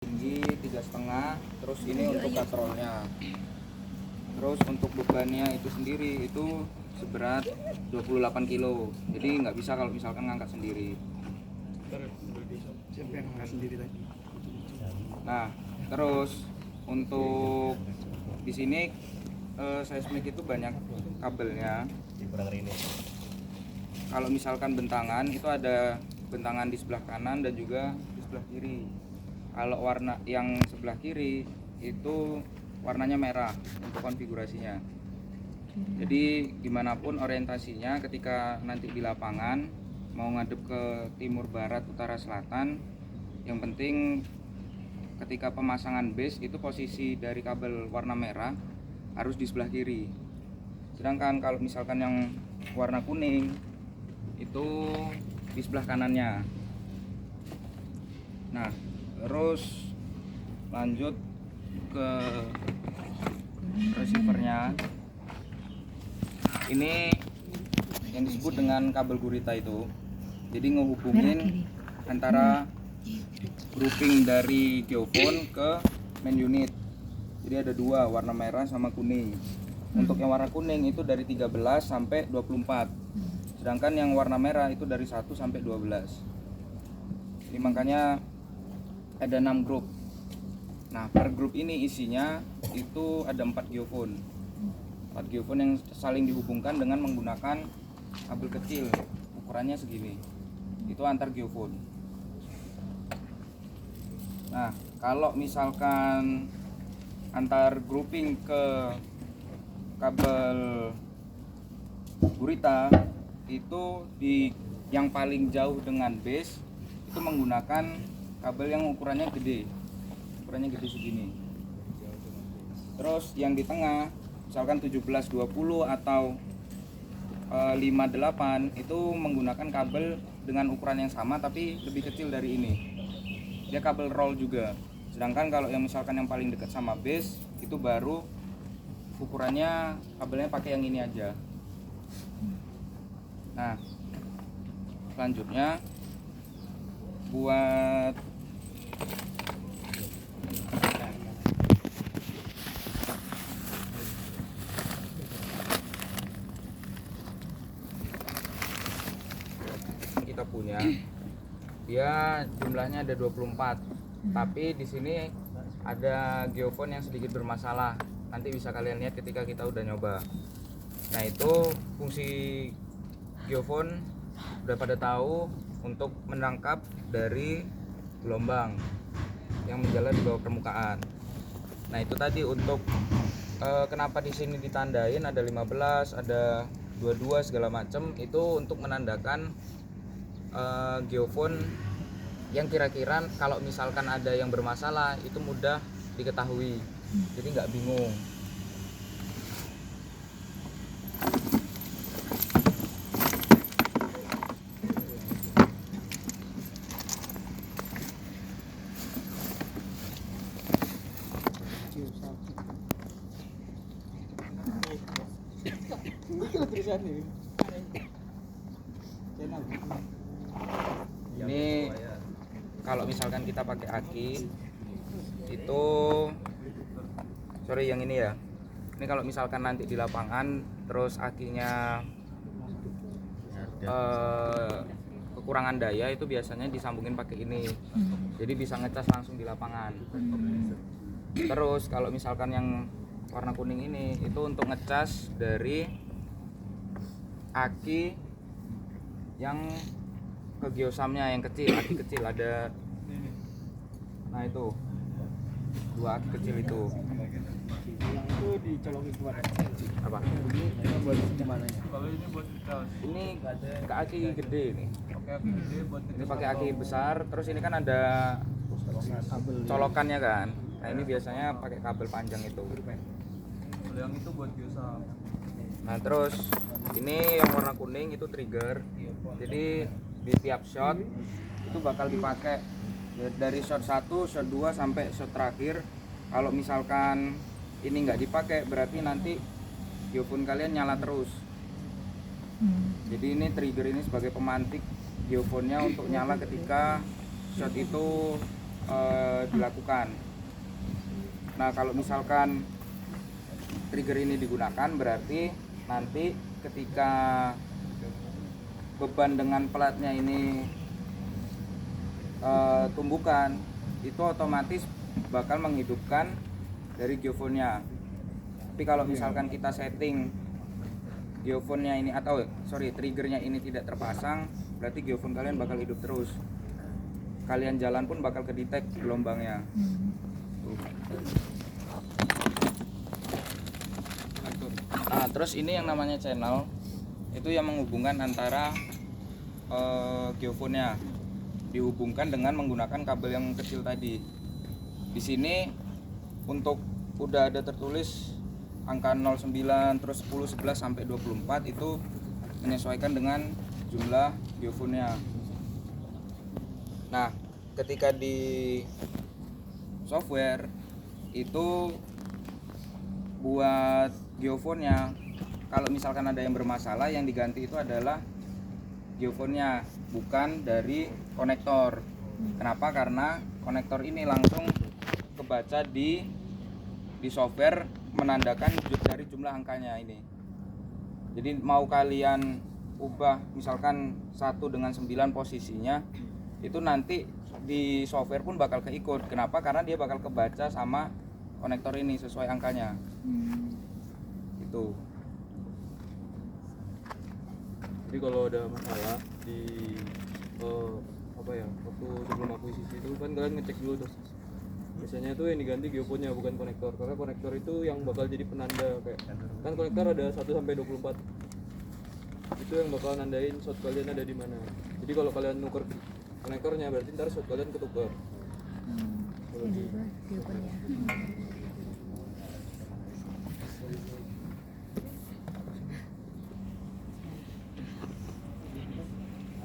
tinggi 3,5, terus ini untuk katrolnya. Terus untuk bebannya itu sendiri itu seberat 28 kilo. Jadi nggak bisa kalau misalkan ngangkat sendiri. Siapa yang ngangkat sendiri tadi? Nah, terus untuk di sini seismik itu banyak kabelnya. Kalau misalkan bentangan itu ada bentangan di sebelah kanan dan juga di sebelah kiri. Kalau warna yang sebelah kiri itu warnanya merah untuk konfigurasinya. Jadi dimanapun orientasinya ketika nanti di lapangan mau ngadep ke timur, barat, utara, selatan, yang penting ketika pemasangan base itu posisi dari kabel warna merah harus di sebelah kiri. Sedangkan kalau misalkan yang warna kuning itu di sebelah kanannya. Nah, terus lanjut ke receivernya. Ini yang disebut dengan kabel gurita itu. Jadi ngehubungin antara grouping dari geofone ke main unit. Jadi ada dua, warna merah sama kuning. Untuk yang warna kuning itu dari 13 sampai 24. Sedangkan yang warna merah itu dari 1 sampai 12. Jadi makanya ada 6 grup. Nah, per grup ini isinya itu ada 4 geofone. 4 geofone yang saling dihubungkan dengan menggunakan kabel kecil. Ukurannya segini. Itu antar geofone. Nah, kalau misalkan antar grouping ke kabel gurita itu di yang paling jauh dengan base itu menggunakan kabel yang ukurannya gede segini. Terus yang di tengah misalkan 1720 atau 58 itu menggunakan kabel dengan ukuran yang sama tapi lebih kecil dari ini. Dia kabel roll juga. Sedangkan kalau yang misalkan yang paling dekat sama base itu baru ukurannya kabelnya pakai yang ini aja. Nah, selanjutnya buat kita punya dia jumlahnya ada 24. Tapi di sini ada geofone yang sedikit bermasalah. Nanti bisa kalian lihat ketika kita udah nyoba. Nah, itu fungsi geofone udah pada tahu untuk menangkap dari gelombang yang menjalar di bawah permukaan. Nah, itu tadi untuk kenapa di sini ditandain ada 15, ada 22 segala macam, itu untuk menandakan geofone yang kira-kira kalau misalkan ada yang bermasalah itu mudah diketahui, jadi nggak bingung. Ini kalau misalkan kita pakai aki itu, sorry yang ini ya, ini kalau misalkan nanti di lapangan terus akinya kekurangan daya itu biasanya disambungin pakai ini, jadi bisa ngecas langsung di lapangan. Terus kalau misalkan yang warna kuning ini itu untuk ngecas dari aki yang ke geosamnya yang kecil, aki kecil ada. Nah, itu dua aki kecil itu. Yang itu dicolokin kemana? Apa? Ini buat gimana ya? Kalau ini buat dicas. Ini ke aki gede nih. Oke, aki gede buat Ini pakai aki besar, terus ini kan ada Kabel colokannya kan. Nah, ini biasanya pakai kabel panjang itu. Kalau yang itu buat biasa. Nah, terus ini yang warna kuning itu trigger. Jadi di tiap shot itu bakal dipakai dari shot 1, shot 2 sampai shot terakhir. Kalau misalkan ini nggak dipakai berarti nanti geofone kalian nyala terus. Jadi ini trigger ini sebagai pemantik geofonnya untuk nyala ketika shot itu dilakukan. Nah, kalau misalkan trigger ini digunakan, berarti nanti ketika beban dengan platnya ini tumbukan, itu otomatis bakal menghidupkan dari geofonnya. Tapi kalau misalkan kita setting geofonnya ini triggernya ini tidak terpasang, berarti geofon kalian bakal hidup terus. Kalian jalan pun bakal kedetek gelombangnya. Nah, terus ini yang namanya channel, itu yang menghubungkan antara geofonnya, dihubungkan dengan menggunakan kabel yang kecil tadi. Di sini untuk udah ada tertulis angka 09, terus 10, 11 sampai 24 itu menyesuaikan dengan jumlah geofonnya. Nah, ketika di software itu buat geofonnya, kalau misalkan ada yang bermasalah, yang diganti itu adalah geofonnya, bukan dari konektor. Kenapa? Karena konektor ini langsung kebaca di software, menandakan dari jumlah angkanya ini. Jadi mau kalian ubah misalkan 1 dengan 9 posisinya, itu nanti di software pun bakal keikut. Kenapa? Karena dia bakal kebaca sama konektor ini sesuai angkanya. Itu. Jadi kalau ada masalah di waktu sebelum akuisisi itu kan kalian ngecek dulu tuh. Biasanya itu yang diganti geofonnya, bukan konektor. Karena konektor itu yang bakal jadi penanda, kayak kan konektor ada 1 sampai 24. Itu yang bakal nandain shot kalian ada di mana. Jadi kalau kalian nuker konektornya, berarti ntar shot kalian ketuker. Geofonnya.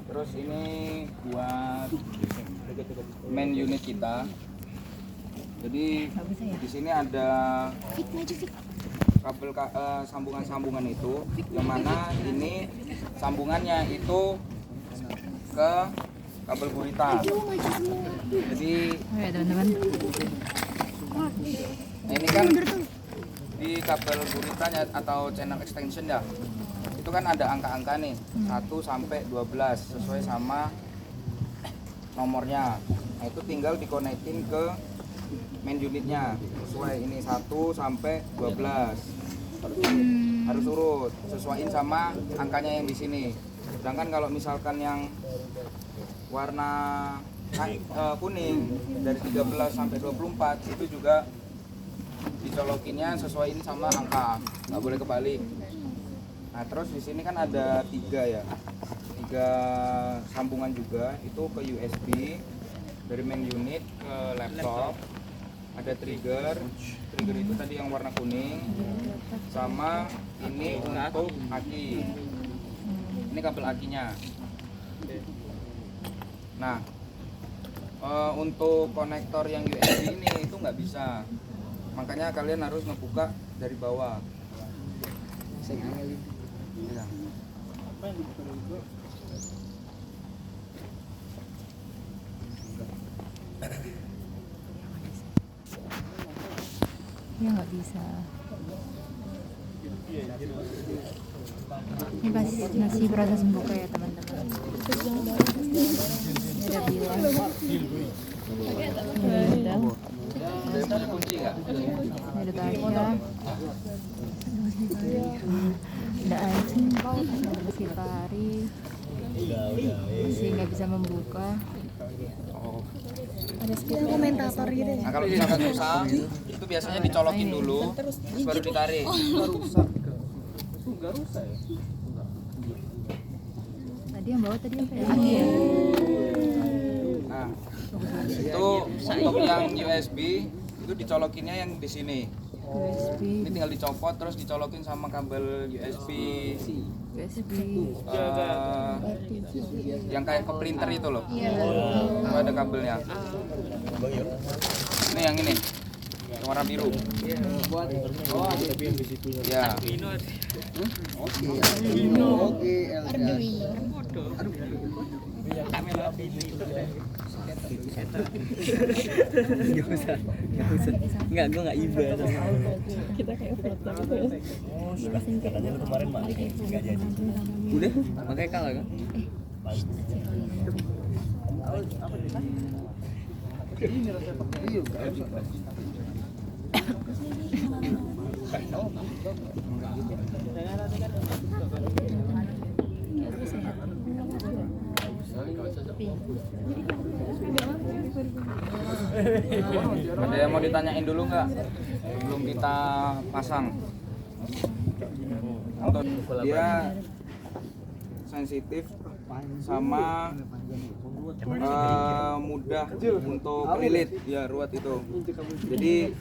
Terus ini buat main unit kita. Jadi di sini ada kabel sambungan-sambungan itu, yang mana ini sambungannya itu ke kabel gurita. Jadi teman-teman. ini kan di kabel guritanya atau channel extension ya, itu kan ada angka-angka nih 1 sampai 12 sesuai sama nomornya. Nah, itu tinggal dikonekin ke main unitnya sesuai ini 1 sampai 12. Harus urut, sesuaiin sama angkanya yang di sini. Sedangkan kalau misalkan yang warna kuning dari 13 sampai 24 itu juga dicolokinnya sesuaiin sama angka, nggak boleh kebalik. Nah, terus di sini kan ada 3 sambungan juga, itu ke USB dari main unit ke laptop. Ada trigger itu tadi yang warna kuning, sama ini untuk aki. Ini kabel akinya. Nah, untuk konektor yang USB ini itu nggak bisa, makanya kalian harus ngebuka dari bawah. Ya. Ya nggak bisa. Ini masih proses membuka ya teman-teman. Ini ada bilang. Ada kunci nggak? Ini ada Tasya. Ada Aicing, ada Sifari. Masih nggak bisa membuka. Ada komentator gitu. Nah, kalau misalkan susah, itu biasanya dicolokin dulu, terus baru ditarik. Enggak rusak ya? Tadi yang bawa tadi apa ya? Aki ya? Nah, itu untuk yang USB itu dicolokinnya yang di sini. USB. Ini tinggal dicopot terus dicolokin sama kabel USB yang kayak ke printer itu loh. Itu ada kabelnya. Ini yang ini, yang warna biru. Tapi yang di situ Ya. Enggak usah. Enggak, gua enggak iba sama. Kita kayak foto gitu ya. Katanya lu kemarin mah enggak jadi. Udah, makanya kalah kan? Ada yang mau ditanyain dulu nggak sebelum kita pasang? Atau dia sensitif sama mudah untuk kelilit ya ruwet itu. Jadi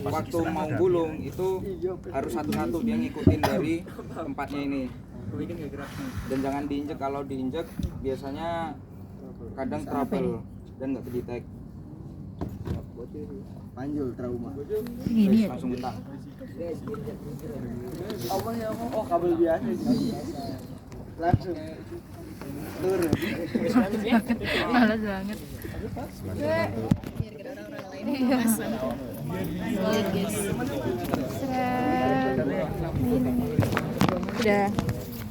waktu mau gulung itu harus satu-satu dia ngikutin dari tempatnya ini. Dan jangan diinjek, kalau diinjek biasanya kadang trouble dan nggak kedetek. Panjul trauma. Ini ya. Langsung mentah. Oh, kabel biasa. Langsung. Turun. Malas banget. Seret. Udah.